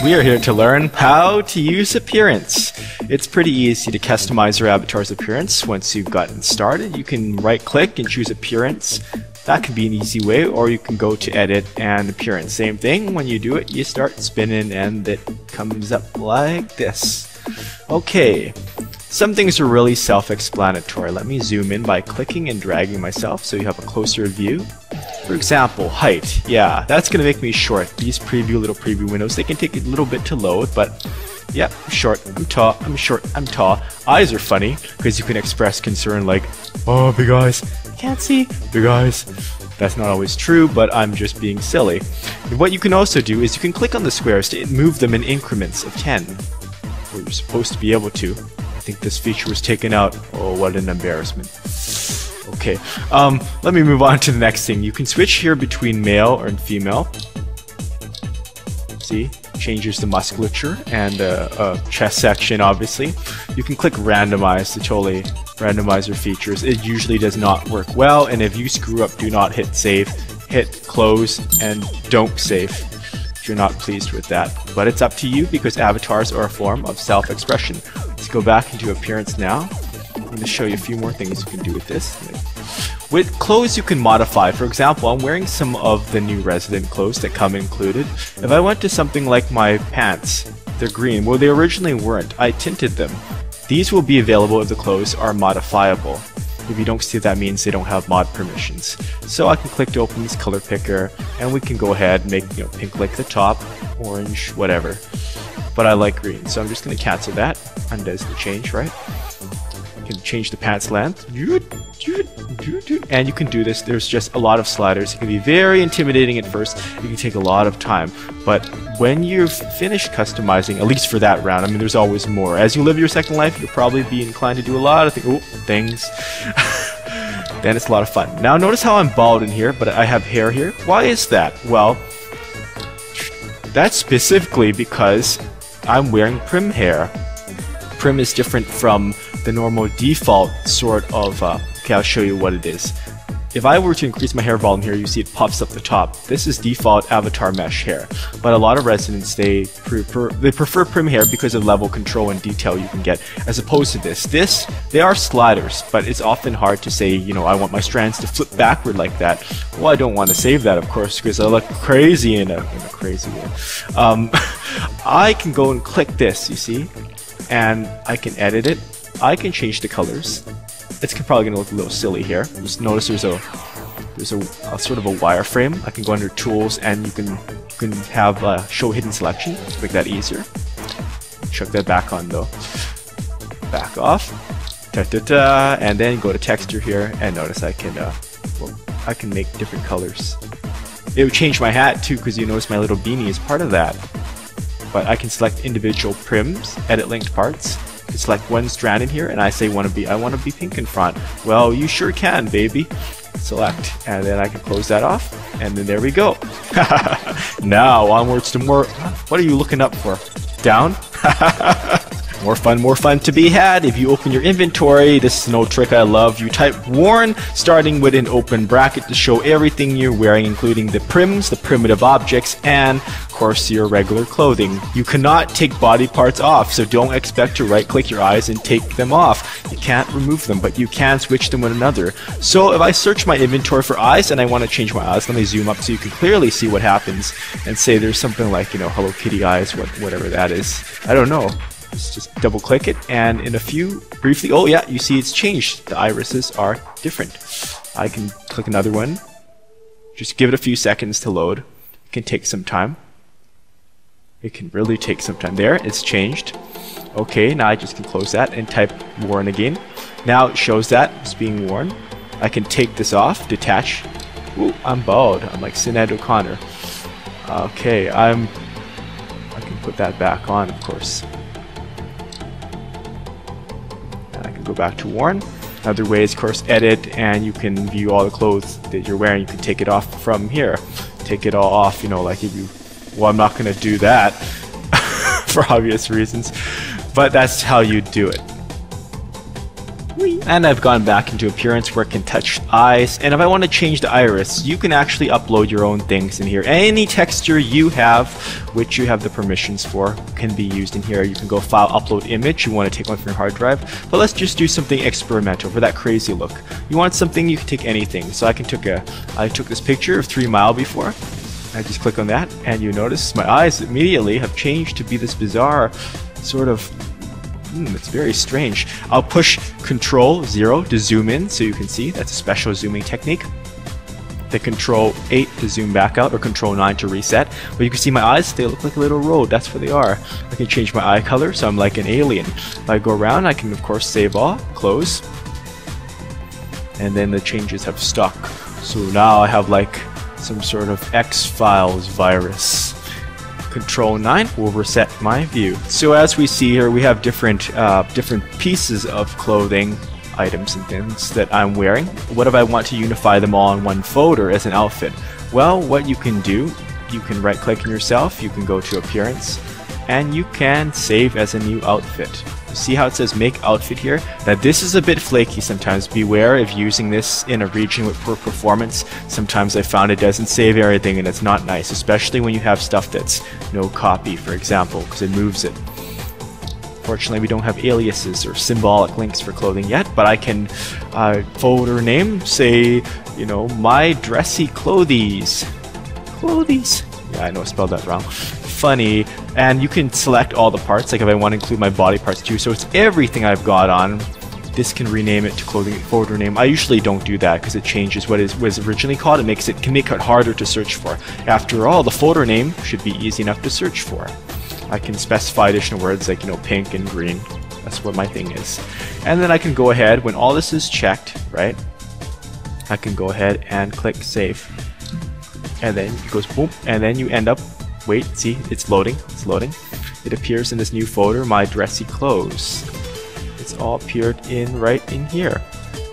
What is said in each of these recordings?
We are here to learn how to use appearance. It's pretty easy to customize your avatar's appearance. Once you've gotten started, you can right click and choose appearance. That can be an easy way, or you can go to edit and appearance. Same thing, when you do it, you start spinning and it comes up like this. Okay, some things are really self-explanatory. Let me zoom in by clicking and dragging myself so you have a closer view. For example, height. Yeah, that's going to make me short. These little preview windows, they can take a little bit to load, but yeah, I'm short, I'm tall, I'm short, I'm tall. Eyes are funny because you can express concern like, oh, big eyes, can't see, big eyes. That's not always true, but I'm just being silly. And what you can also do is you can click on the squares to move them in increments of 10. Well, you're supposed to be able to. I think this feature was taken out. Oh, what an embarrassment. Okay, let me move on to the next thing. You can switch here between male and female. See, changes the musculature and chest section, obviously. You can click randomize to totally randomize your features. It usually does not work well, and if you screw up, do not hit save. Hit close and don't save if you're not pleased with that. But it's up to you because avatars are a form of self-expression. Let's go back into appearance now. I'm going to show you a few more things you can do with this. With clothes you can modify. For example, I'm wearing some of the new resident clothes that come included. If I went to something like my pants, they're green. Well, they originally weren't. I tinted them. These will be available if the clothes are modifiable. If you don't see, that means they don't have mod permissions. So I can click to open this color picker, and we can go ahead and make pink like the top, orange, whatever. But I like green, so I'm just going to cancel that. Undoes the change, right? You can change the pants length, and you can do this. There's just a lot of sliders. It can be very intimidating at first. It can take a lot of time, but when you've finished customizing, at least for that round, I mean, there's always more. As you live your second life, you'll probably be inclined to do a lot of things. Then it's a lot of fun. Now notice how I'm bald in here, but I have hair here. Why is that? Well, that's specifically because I'm wearing prim hair. Prim is different from the normal default sort of, okay, I'll show you what it is. If I were to increase my hair volume here, you see it pops up the top. This is default avatar mesh hair, but a lot of residents, they prefer prim hair because of level control and detail you can get, as opposed to this. They are sliders, but it's often hard to say, I want my strands to flip backward like that. Well, I don't want to save that, of course, because I look crazy in a crazy way. I can go and click this, you see, and I can edit it. I can change the colors. It's probably going to look a little silly here. Just notice there's a sort of a wireframe. I can go under tools and you can have show hidden selection to make that easier. Chuck that back on though. Back off. And then go to texture here and notice I can make different colors. It would change my hat too because you notice my little beanie is part of that. But I can select individual prims, edit linked parts. I can select one strand in here, and I say I want to be pink in front. Well, you sure can, baby. Select, and then I can close that off, and then there we go. Now onwards to more. What are you looking up for? Down? More fun to be had. If you open your inventory, this is an old trick I love. You type worn, starting with an open bracket to show everything you're wearing, including the prims, the primitive objects, and of course your regular clothing. You cannot take body parts off, so don't expect to right-click your eyes and take them off. You can't remove them, but you can switch them with another. So if I search my inventory for eyes and I want to change my eyes, let me zoom up so you can clearly see what happens and say there's something like, Hello Kitty eyes, whatever that is. I don't know. Just double click it, and in a few, briefly, oh yeah, you see it's changed. The irises are different. I can click another one. Just give it a few seconds to load. It can take some time. It can really take some time. There, it's changed. Okay, now I just can close that and type worn again. Now it shows that it's being worn. I can take this off, detach. Ooh, I'm bald. I'm like Sinead O'Connor. Okay, I can put that back on, of course. Go back to worn. Another way is, of course, edit, and you can view all the clothes that you're wearing. You can take it off from here. Take it all off, like if you... Well, I'm not going to do that for obvious reasons, but that's how you do it. Whee! And I've gone back into appearance where I can touch eyes, and if I want to change the iris, you can actually upload your own things in here. Any texture you have, which you have the permissions for, can be used in here. You can go file, upload image, you want to take one from your hard drive, but let's just do something experimental for that crazy look. You want something, you can take anything. So I took this picture of 3 Mile before. I just click on that, and you notice my eyes immediately have changed to be this bizarre sort of it's very strange. I'll push Control 0 to zoom in so you can see. That's a special zooming technique. The Control 8 to zoom back out, or Control 9 to reset. But you can see my eyes, they look like a little road. That's what they are. I can change my eye color so I'm like an alien. If I go around, I can of course save all, close, and then the changes have stuck. So now I have like some sort of X-Files virus. Control 9 will reset my view. So as we see here, we have different pieces of clothing, items and things that I'm wearing. What if I want to unify them all in one folder as an outfit? Well, what you can do, you can right click on yourself, you can go to appearance, and you can save as a new outfit. See how it says make outfit here? Now this is a bit flaky sometimes. Beware of using this in a region with poor performance. Sometimes I found it doesn't save everything and it's not nice, especially when you have stuff that's no copy, for example, because it moves it. Fortunately, we don't have aliases or symbolic links for clothing yet, but I can folder name, say, you know, my dressy clothies. Clothies. Yeah, I know I spelled that wrong. Funny. And you can select all the parts, like if I want to include my body parts too, so it's everything I've got on. This can rename it to clothing folder name. I usually don't do that because it changes what it was originally called. It can make it harder to search for. After all, the folder name should be easy enough to search for. I can specify additional words like, you know, pink and green. That's what my thing is. And then I can go ahead, when all this is checked, right, I can go ahead and click save. And then it goes boom, and then you end up, wait, see, it's loading, It appears in this new folder, my dressy clothes. It's all appeared right in here.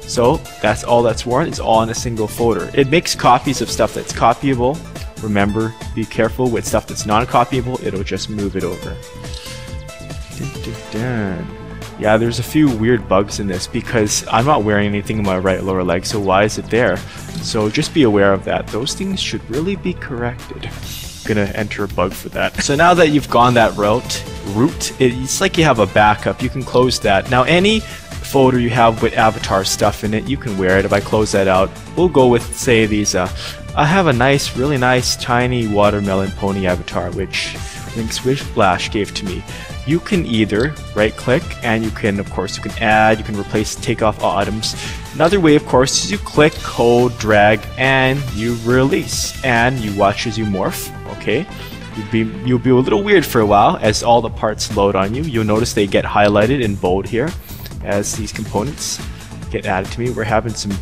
So that's all that's worn, it's all in a single folder. It makes copies of stuff that's copyable. Remember, be careful with stuff that's non-copyable, it'll just move it over. Yeah, there's a few weird bugs in this because I'm not wearing anything in my right lower leg, so why is it there? So just be aware of that. Those things should really be corrected. I'm gonna enter a bug for that. So now that you've gone that route, it's like you have a backup. You can close that. Now any folder you have with avatar stuff in it, you can wear it. If I close that out, we'll go with, say, these. I have a nice, really nice, tiny watermelon pony avatar, which Link's Splash gave to me. You can either right-click, and you can, of course, you can add, you can replace, take off all items. Another way, of course, is you click, hold, drag, and you release, and you watch as you morph. Okay, you'll be a little weird for a while as all the parts load on you. You'll notice they get highlighted in bold here as these components get added to me. We're having some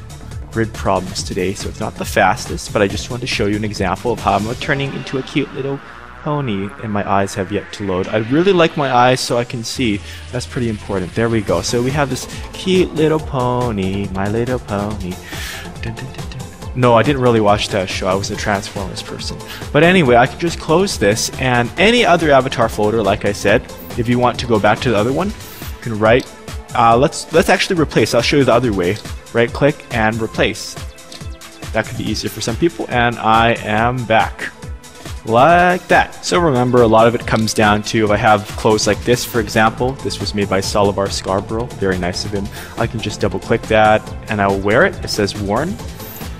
grid problems today, so it's not the fastest, but I just wanted to show you an example of how I'm turning into a cute little pony, and my eyes have yet to load. I really like my eyes so I can see. That's pretty important. There we go. So we have this cute little pony, My Little Pony. Dun, dun, dun, dun. No, I didn't really watch that show. I was a Transformers person. But anyway, I can just close this, and any other avatar folder, like I said, if you want to go back to the other one, you can write. Let's actually replace. I'll show you the other way. Right click and replace. That could be easier for some people, and I am back. Like that. So remember, a lot of it comes down to, if I have clothes like this, for example, this was made by Solivar Scarborough, very nice of him. I can just double click that and I will wear it. It says worn,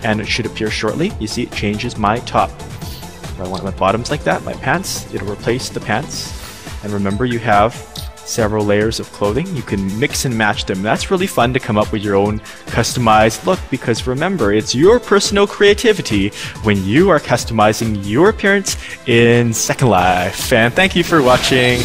and it should appear shortly. You see, it changes my top. If I want my bottoms like that, my pants, it'll replace the pants. And remember, you have several layers of clothing. You can mix and match them. That's really fun to come up with your own customized look, because remember, it's your personal creativity when you are customizing your appearance in Second Life. And thank you for watching.